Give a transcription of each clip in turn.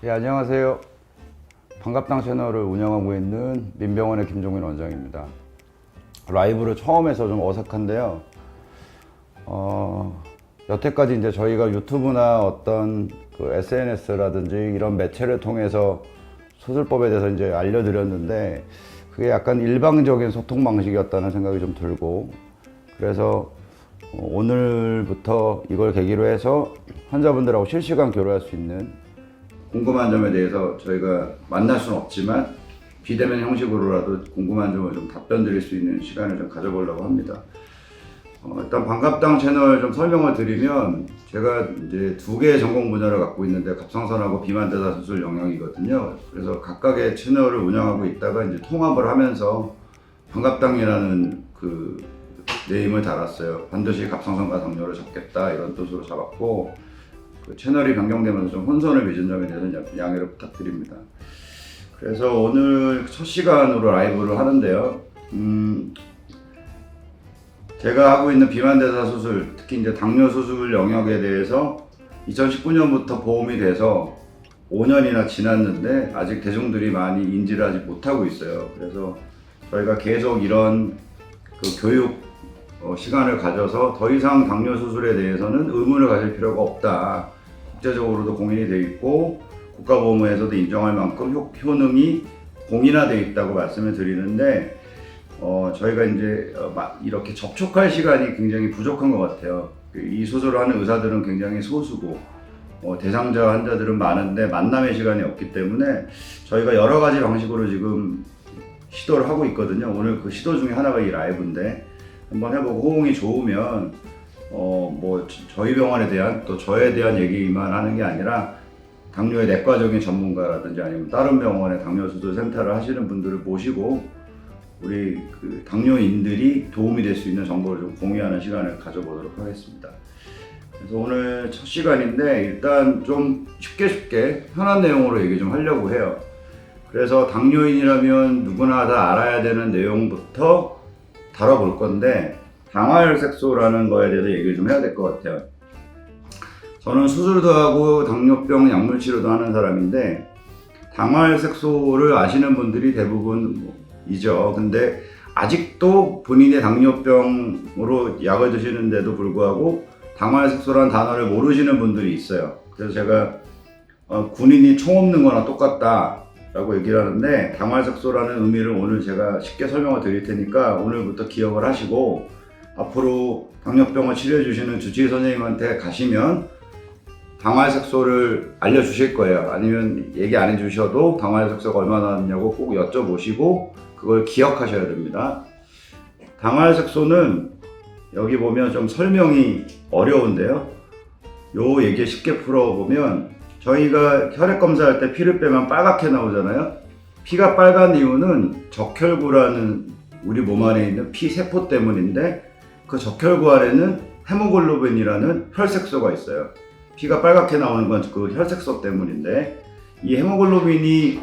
예, 안녕하세요. 반갑당 채널을 운영하고 있는 민병원의 김종민 원장입니다. 라이브를 처음 해서 좀 어색한데요. 여태까지 이제 저희가 유튜브나 어떤 그 SNS라든지 이런 매체를 통해서 수술법에 대해서 이제 알려드렸는데 그게 약간 일방적인 소통 방식이었다는 생각이 좀 들고, 그래서 오늘부터 이걸 계기로 해서 환자분들하고 실시간 교류할 수 있는, 궁금한 점에 대해서 저희가 만날 수는 없지만 비대면 형식으로라도 궁금한 점을 좀 답변 드릴 수 있는 시간을 좀 가져보려고 합니다. 일단 반갑당 채널 좀 설명을 드리면, 제가 이제 두 개의 전공 분야를 갖고 있는데 갑상선하고 비만대사 수술 영역이거든요. 그래서 각각의 채널을 운영하고 있다가 이제 통합을 하면서 반갑당이라는 그 네임을 달았어요. 반드시 갑상선과 당뇨를 잡겠다, 이런 뜻으로 잡았고, 그 채널이 변경되면서 좀 혼선을 빚은 점에 대해서는 양해를 부탁드립니다. 그래서 오늘 첫 시간으로 라이브를 하는데요. 제가 하고 있는 비만대사 수술, 특히 이제 당뇨 수술 영역에 대해서 2019년부터 보험이 돼서 5년이나 지났는데 아직 대중들이 많이 인지를 하지 못하고 있어요. 그래서 저희가 계속 이런 그 교육 시간을 가져서 더 이상 당뇨 수술에 대해서는 의문을 가질 필요가 없다. 국제적으로도 공인이 되어 있고 국가보험에서도 인정할 만큼 효능이 공인화되어 있다고 말씀을 드리는데, 저희가 이제 이렇게 접촉할 시간이 굉장히 부족한 것 같아요. 이 수술을 하는 의사들은 굉장히 소수고 대상자 환자들은 많은데 만남의 시간이 없기 때문에 저희가 여러 가지 방식으로 지금 시도를 하고 있거든요. 오늘 그 시도 중에 하나가 이 라이브인데, 한번 해보고 호응이 좋으면 저희 병원에 대한, 또 저에 대한 얘기만 하는 게 아니라 당뇨의 내과적인 전문가라든지 아니면 다른 병원의 당뇨 수술 센터를 하시는 분들을 모시고 우리 그 당뇨인들이 도움이 될 수 있는 정보를 좀 공유하는 시간을 가져보도록 하겠습니다. 그래서 오늘 첫 시간인데 일단 좀 쉽게 편한 내용으로 얘기 좀 하려고 해요. 그래서 당뇨인이라면 누구나 다 알아야 되는 내용부터 다뤄볼 건데, 당화혈색소라는 거에 대해서 얘기를 좀 해야 될 것 같아요. 저는 수술도 하고 당뇨병 약물 치료도 하는 사람인데, 당화혈색소를 아시는 분들이 대부분이죠. 근데 아직도 본인의 당뇨병으로 약을 드시는데도 불구하고 당화혈색소라는 단어를 모르시는 분들이 있어요. 그래서 제가 군인이 총 없는 거나 똑같다 라고 얘기를 하는데, 당화혈색소라는 의미를 오늘 제가 쉽게 설명을 드릴 테니까 오늘부터 기억을 하시고, 앞으로 당뇨병을 치료해 주시는 주치의 선생님한테 가시면 당화혈색소를 알려주실 거예요. 아니면 얘기 안 해주셔도 당화혈색소가 얼마나 나왔냐고 꼭 여쭤보시고 그걸 기억하셔야 됩니다. 당화혈색소는 여기 보면 좀 설명이 어려운데요. 요 얘기 쉽게 풀어보면, 저희가 혈액 검사할 때 피를 빼면 빨갛게 나오잖아요. 피가 빨간 이유는 적혈구라는 우리 몸 안에 있는 피 세포 때문인데, 그 적혈구 안에는 헤모글로빈이라는 혈색소가 있어요. 피가 빨갛게 나오는 건 그 혈색소 때문인데, 이 헤모글로빈이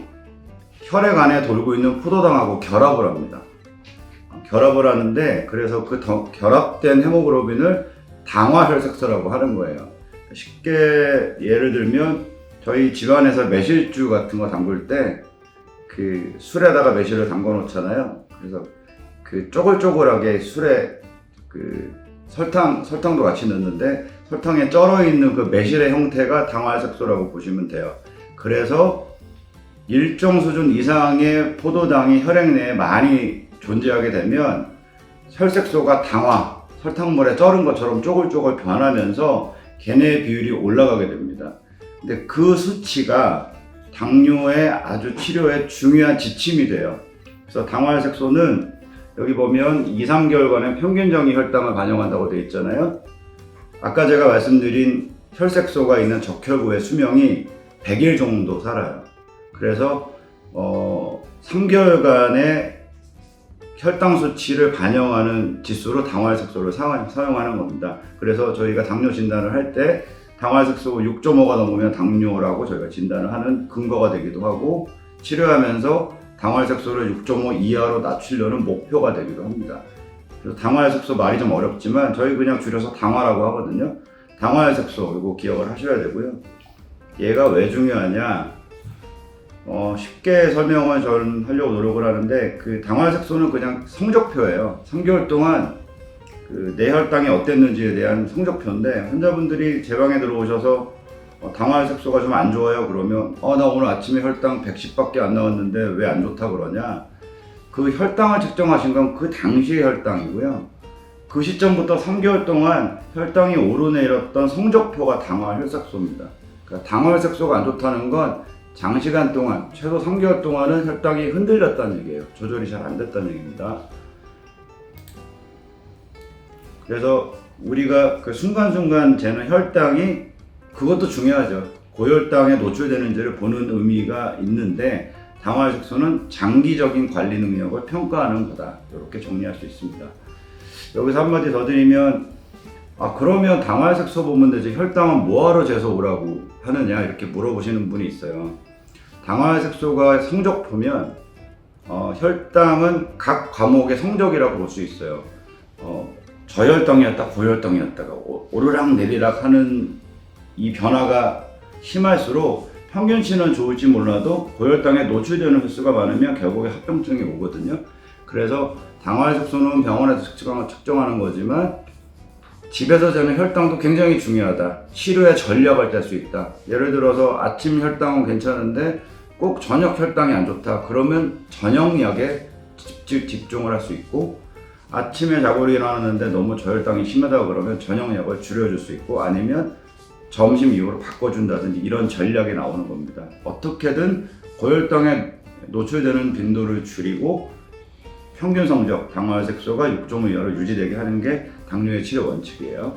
혈액 안에 돌고 있는 포도당하고 결합을 합니다. 결합을 하는데, 그래서 그 결합된 헤모글로빈을 당화혈색소라고 하는 거예요. 쉽게 예를 들면 저희 집안에서 매실주 같은 거 담글 때 그 술에다가 매실을 담궈 놓잖아요. 그래서 그 쪼글쪼글하게 술에 그 설탕도 같이 넣는데 설탕에 쩔어 있는 그 매실의 형태가 당화혈색소라고 보시면 돼요. 그래서 일정 수준 이상의 포도당이 혈액 내에 많이 존재하게 되면 혈색소가 설탕물에 쩔은 것처럼 쪼글쪼글 변하면서 걔네의 비율이 올라가게 됩니다. 근데 그 수치가 당뇨의 아주 치료에 중요한 지침이 돼요. 그래서 당화혈색소는 여기 보면 2~3개월간의 평균적인 혈당을 반영한다고 되어 있잖아요. 아까 제가 말씀드린 혈색소가 있는 적혈구의 수명이 100일 정도 살아요. 그래서 3개월간의 혈당 수치를 반영하는 지수로 당화혈색소를 사용하는 겁니다. 그래서 저희가 당뇨 진단을 할 때 당화혈색소 6.5가 넘으면 당뇨라고 저희가 진단을 하는 근거가 되기도 하고, 치료하면서 당화혈색소를 6.5 이하로 낮추려는 목표가 되기도 합니다. 그래서 당화혈색소 말이 좀 어렵지만 저희 그냥 줄여서 당화라고 하거든요. 당화혈색소 이거 기억을 하셔야 되고요. 얘가 왜 중요하냐, 쉽게 설명을 전 하려고 노력을 하는데 그 당화혈색소는 그냥 성적표예요. 3개월 동안 그 내 혈당이 어땠는지에 대한 성적표인데 환자분들이 제 방에 들어오셔서 당화혈색소가 좀 안 좋아요 그러면 나 오늘 아침에 혈당 110밖에 안 나왔는데 왜 안 좋다 그러냐, 그 혈당을 측정하신 건 그 당시의 혈당이고요. 그 시점부터 3개월 동안 혈당이 오르내렸던 성적표가 당화혈색소입니다. 그러니까 당화혈색소가 안 좋다는 건 장시간 동안 최소 3개월 동안은 혈당이 흔들렸다는 얘기예요. 조절이 잘 안 됐다는 얘기입니다. 그래서 우리가 그 순간순간 재는 혈당이 그것도 중요하죠. 고혈당에 노출되는지를 보는 의미가 있는데 당화혈색소는 장기적인 관리 능력을 평가하는 거다. 이렇게 정리할 수 있습니다. 여기서 한마디 더 드리면 그러면 당화혈색소 보면 되지 혈당은 뭐하러 재서 오라고 하느냐 이렇게 물어보시는 분이 있어요. 당화혈색소가 성적표면 혈당은 각 과목의 성적이라고 볼 수 있어요. 저혈당이었다 고혈당이었다가 오르락 내리락 하는 이 변화가 심할수록 평균치는 좋을지 몰라도 고혈당에 노출되는 횟수가 많으면 결국에 합병증이 오거든요. 그래서 당화혈색소는 병원에서 측정하는 거지만 집에서 재는 혈당도 굉장히 중요하다. 치료에 전략을 짤 수 있다. 예를 들어서 아침 혈당은 괜찮은데 꼭 저녁 혈당이 안 좋다. 그러면 저녁약에 집중을 할 수 있고, 아침에 자고 일어나는데 너무 저혈당이 심하다 그러면 저녁약을 줄여줄 수 있고, 아니면 점심 이후로 바꿔준다든지 이런 전략이 나오는 겁니다. 어떻게든 고혈당에 노출되는 빈도를 줄이고 평균 성적 당화혈색소가 6.5 이하로 유지되게 하는 게 당뇨의 치료 원칙이에요.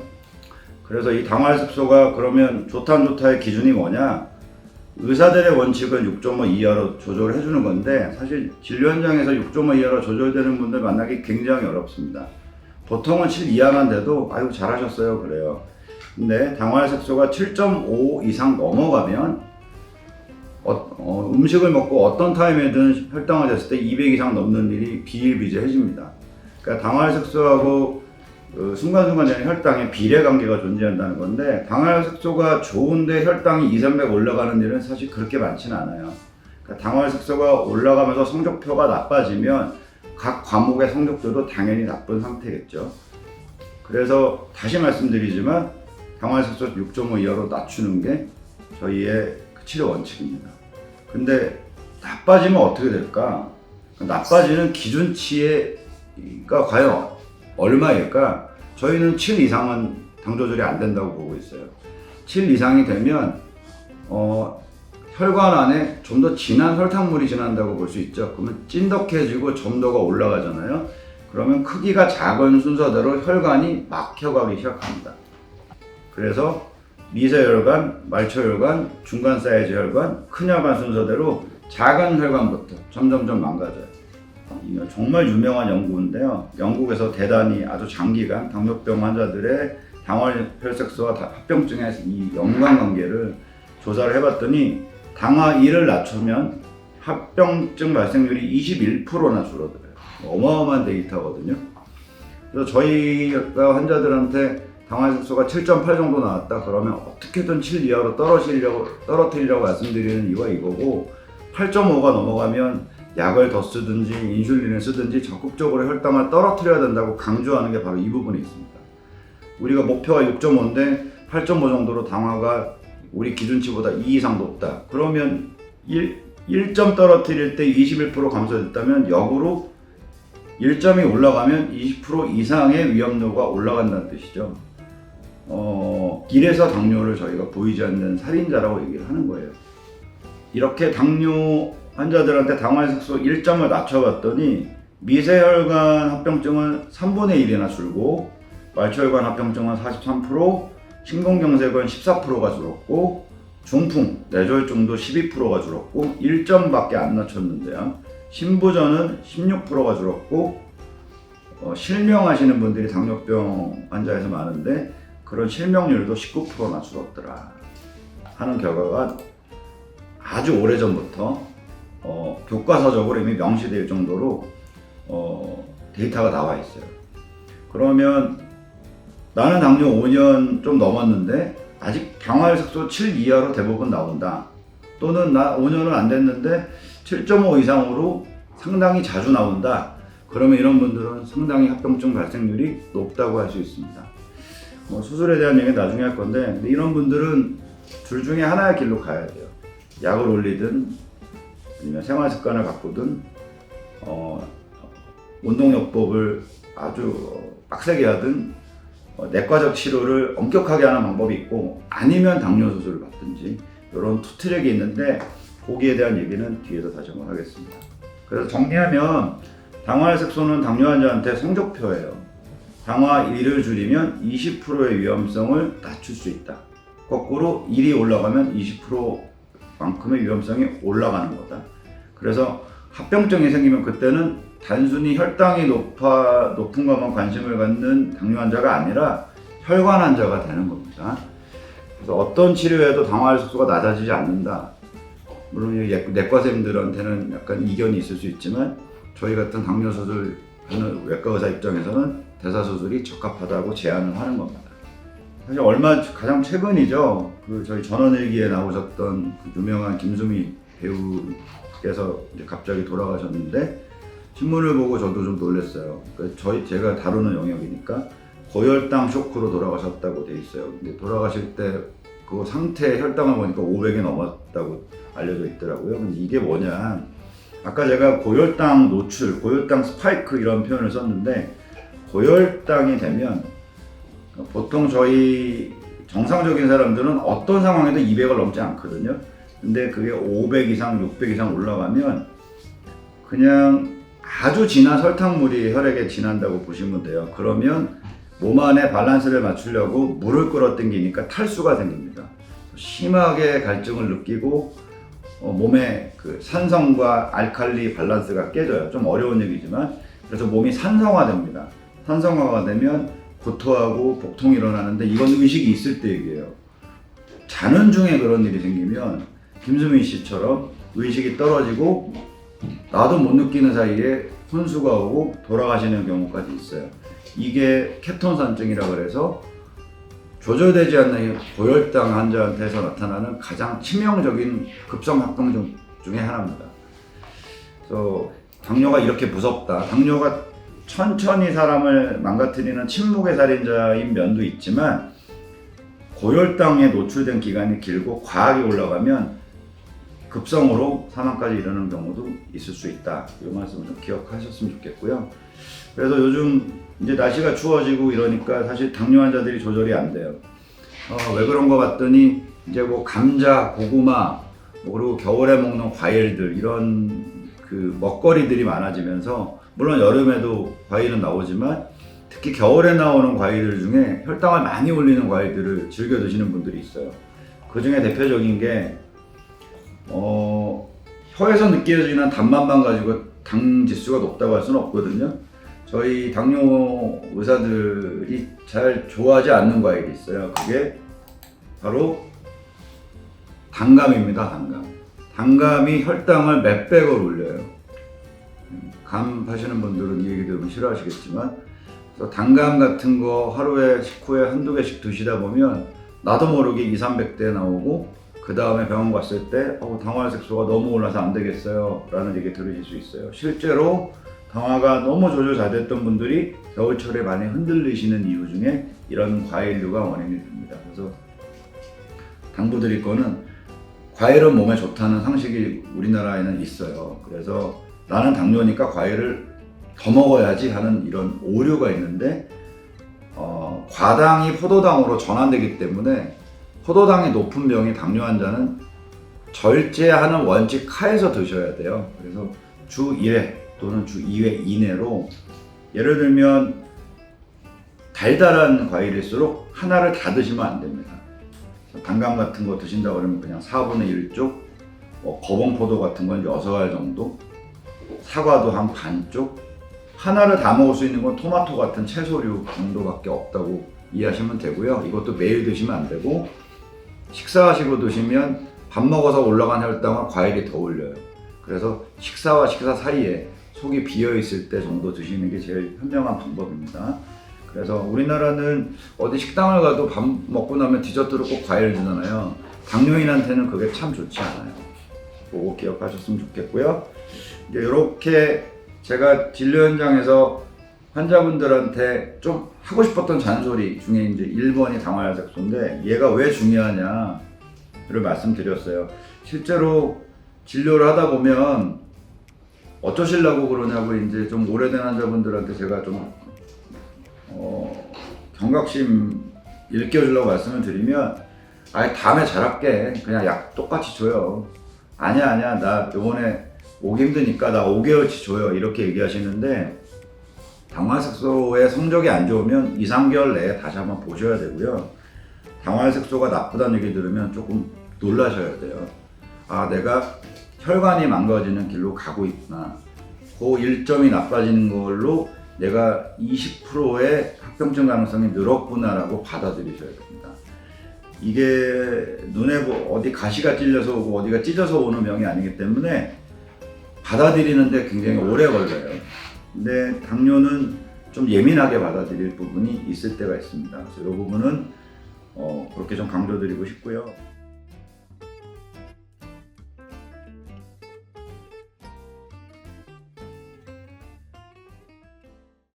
그래서 이 당화혈색소가 그러면 좋다 안 좋다의 기준이 뭐냐? 의사들의 원칙은 6.5 이하로 조절을 해주는 건데 사실 진료 현장에서 6.5 이하로 조절되는 분들 만나기 굉장히 어렵습니다. 보통은 7 이하만 돼도 아유 잘하셨어요 그래요. 근데 당화혈색소가 7.5 이상 넘어가면 음식을 먹고 어떤 타임에든 혈당을 쟀을 때 200 이상 넘는 일이 비일비재해집니다. 그러니까 당화혈색소하고 순간순간 되는 혈당에 비례관계가 존재한다는 건데, 당화혈색소가 좋은데 혈당이 2, 300 올라가는 일은 사실 그렇게 많지는 않아요. 그러니까 당화혈색소가 올라가면서 성적표가 나빠지면 각 과목의 성적표도 당연히 나쁜 상태겠죠. 그래서 다시 말씀드리지만 당화혈색소 6.5 이하로 낮추는 게 저희의 치료 원칙입니다. 근데 나빠지면 어떻게 될까? 나빠지는 기준치가 과연 얼마일까? 저희는 7 이상은 당 조절이 안 된다고 보고 있어요. 7 이상이 되면 혈관 안에 좀 더 진한 혈탕물이 지난다고 볼 수 있죠. 그러면 찐덕해지고 점도가 올라가잖아요. 그러면 크기가 작은 순서대로 혈관이 막혀가기 시작합니다. 그래서 미세혈관, 말초혈관, 중간 사이즈 혈관, 큰 혈관 순서대로 작은 혈관부터 점점점 망가져요. 정말 유명한 연구인데요. 영국에서 대단히 아주 장기간 당뇨병 환자들의 당화혈색소와 합병증의 이 연관관계를 조사를 해봤더니 당화 1을 낮추면 합병증 발생률이 21%나 줄어들어요. 어마어마한 데이터거든요. 그래서 저희가 환자들한테 당화혈색소가 7.8 정도 나왔다 그러면 어떻게든 7 이하로 떨어뜨리려고 말씀드리는 이유가 이거고, 8.5가 넘어가면 약을 더 쓰든지 인슐린을 쓰든지 적극적으로 혈당을 떨어뜨려야 된다고 강조하는 게 바로 이 부분에 있습니다. 우리가 목표가 6.5인데 8.5 정도로 당화가 우리 기준치보다 2 이상 높다. 그러면 1점 떨어뜨릴 때 21% 감소됐다면 역으로 1점이 올라가면 20% 이상의 위험도가 올라간다는 뜻이죠. 이래서 당뇨를 저희가 보이지 않는 살인자라고 얘기를 하는 거예요. 이렇게 당뇨 환자들한테 당화혈색소 1점을 낮춰봤더니 미세혈관 합병증은 3분의 1이나 줄고, 말초혈관 합병증은 43%, 심근경색은 14%가 줄었고, 중풍, 뇌졸중도 12%가 줄었고 1점밖에 안 낮췄는데요. 심부전은 16%가 줄었고, 실명하시는 분들이 당뇨병 환자에서 많은데 그런 실명률도 19%나 줄었더라 하는 결과가 아주 오래전부터 교과서적으로 이미 명시될 정도로 데이터가 나와 있어요. 그러면 나는 당뇨 5년 좀 넘었는데 아직 당화혈색소 7 이하로 대부분 나온다. 또는 나 5년은 안 됐는데 7.5 이상으로 상당히 자주 나온다. 그러면 이런 분들은 상당히 합병증 발생률이 높다고 할 수 있습니다. 수술에 대한 얘기는 나중에 할 건데, 근데 이런 분들은 둘 중에 하나의 길로 가야 돼요. 약을 올리든 아니면 생활 습관을 바꾸든 운동요법을 아주 빡세게 하든 내과적 치료를 엄격하게 하는 방법이 있고, 아니면 당뇨 수술을 받든지 이런 투 트랙이 있는데, 거기에 대한 얘기는 뒤에서 다시 한번 하겠습니다. 그래서 정리하면 당화혈색소는 당뇨 환자한테 성적표예요. 당화 1을 줄이면 20%의 위험성을 낮출 수 있다. 거꾸로 1이 올라가면 20%만큼의 위험성이 올라가는 거다. 그래서 합병증이 생기면 그때는 단순히 혈당이 높은 것만 관심을 갖는 당뇨 환자가 아니라 혈관 환자가 되는 겁니다. 그래서 어떤 치료에도 당화혈색소가 낮아지지 않는다. 물론 내과생들한테는 약간 이견이 있을 수 있지만, 저희 같은 당뇨 수술 하는 외과 의사 입장에서는 대사수술이 적합하다고 제안을 하는 겁니다. 사실 가장 최근이죠. 저희 전원일기에 나오셨던 그 유명한 김수미 배우께서 이제 갑자기 돌아가셨는데, 신문을 보고 저도 좀 놀랐어요. 그러니까 제가 다루는 영역이니까 고혈당 쇼크로 돌아가셨다고 돼 있어요. 근데 돌아가실 때 그 상태 혈당을 보니까 500이 넘었다고 알려져 있더라고요. 근데 이게 뭐냐? 아까 제가 고혈당 노출, 고혈당 스파이크 이런 표현을 썼는데, 고혈당이 되면 보통 저희 정상적인 사람들은 어떤 상황에도 200을 넘지 않거든요. 근데 그게 500 이상, 600 이상 올라가면 그냥 아주 진한 설탕물이 혈액에 진한다고 보시면 돼요. 그러면 몸 안에 밸런스를 맞추려고 물을 끌어당기니까 탈수가 생깁니다. 심하게 갈증을 느끼고 몸의 그 산성과 알칼리 밸런스가 깨져요. 좀 어려운 얘기지만, 그래서 몸이 산성화됩니다. 산성화가 되면 구토하고 복통이 일어나는데, 이건 의식이 있을 때 얘기예요. 자는 중에 그런 일이 생기면 김수민 씨처럼 의식이 떨어지고 나도 못 느끼는 사이에 혼수가 오고 돌아가시는 경우까지 있어요. 이게 케톤산증이라 그래서 조절되지 않는 고혈당 환자한테서 나타나는 가장 치명적인 급성 합병증 중에 하나입니다. 그래서 당뇨가 이렇게 무섭다. 당뇨가 천천히 사람을 망가뜨리는 침묵의 살인자인 면도 있지만, 고혈당에 노출된 기간이 길고 과하게 올라가면 급성으로 사망까지 이르는 경우도 있을 수 있다. 이 말씀을 좀 기억하셨으면 좋겠고요. 그래서 요즘 이제 날씨가 추워지고 이러니까 사실 당뇨 환자들이 조절이 안 돼요. 왜 그런 거 봤더니 이제 뭐 감자, 고구마, 그리고 겨울에 먹는 과일들, 이런 그 먹거리들이 많아지면서, 물론 여름에도 과일은 나오지만 특히 겨울에 나오는 과일들 중에 혈당을 많이 올리는 과일들을 즐겨 드시는 분들이 있어요. 그 중에 대표적인 게 혀에서 느껴지는 단맛만 가지고 당 지수가 높다고 할 수는 없거든요. 저희 당뇨 의사들이 잘 좋아하지 않는 과일이 있어요. 그게 바로 단감입니다. 단감이 혈당을 몇 백을 올려요. 감 하시는 분들은 이 얘기 들으면 싫어하시겠지만, 그래서 단감 같은 거 하루에 식후에 한두 개씩 드시다 보면 나도 모르게 200~300대 나오고, 그 다음에 병원 갔을 때 당화혈색소가 너무 올라서 안 되겠어요 라는 얘기 들으실 수 있어요. 실제로 당화가 너무 조절 잘 됐던 분들이 겨울철에 많이 흔들리시는 이유 중에 이런 과일류가 원인이 됩니다. 그래서 당부드릴 거는, 과일은 몸에 좋다는 상식이 우리나라에는 있어요. 그래서 나는 당뇨니까 과일을 더 먹어야지 하는 이런 오류가 있는데, 과당이 포도당으로 전환되기 때문에 포도당이 높은 병이 당뇨 환자는 절제하는 원칙 하에서 드셔야 돼요. 그래서 주 1회 또는 주 2회 이내로, 예를 들면 달달한 과일일수록 하나를 다 드시면 안 됩니다. 단감 같은 거 드신다 그러면 그냥 4분의 1쪽, 거봉포도 같은 건 6알 정도, 사과도 한 반쪽, 하나를 다 먹을 수 있는 건 토마토 같은 채소류 정도밖에 없다고 이해하시면 되고요. 이것도 매일 드시면 안 되고, 식사하시고 드시면 밥 먹어서 올라간 혈당은 과일이 더 올려요. 그래서 식사와 식사 사이에 속이 비어 있을 때 정도 드시는 게 제일 현명한 방법입니다. 그래서 우리나라는 어디 식당을 가도 밥 먹고 나면 디저트로 꼭 과일 주잖아요. 당뇨인한테는 그게 참 좋지 않아요. 보고 기억하셨으면 좋겠고요. 이제 이렇게 제가 진료 현장에서 환자분들한테 좀 하고 싶었던 잔소리 중에 이제 1번이 당화혈색소인데 얘가 왜 중요하냐를 말씀드렸어요. 실제로 진료를 하다 보면 어쩌시려고 그러냐고 이제 좀 오래된 환자분들한테 제가 좀 경각심 일깨워주려고 말씀을 드리면 아예 다음에 잘할게 그냥 약 똑같이 줘요. 아니야 나 요번에 오기 힘드니까 나 5개월치 줘요 이렇게 얘기하시는데 당화혈색소의 성적이 안 좋으면 2, 3개월 내에 다시 한번 보셔야 되고요. 당화혈색소가 나쁘다는 얘기 들으면 조금 놀라셔야 돼요. 아 내가 혈관이 망가지는 길로 가고 있구나. 그 일점이 나빠지는 걸로 내가 20%의 합병증 가능성이 늘었구나라고 받아들이셔야 됩니다. 이게 눈에 어디 가시가 찔려서 오고 어디가 찢어서 오는 병이 아니기 때문에 받아들이는데 굉장히 오래 걸려요. 근데 당뇨는 좀 예민하게 받아들일 부분이 있을 때가 있습니다. 그래서 이 부분은 그렇게 좀 강조드리고 싶고요.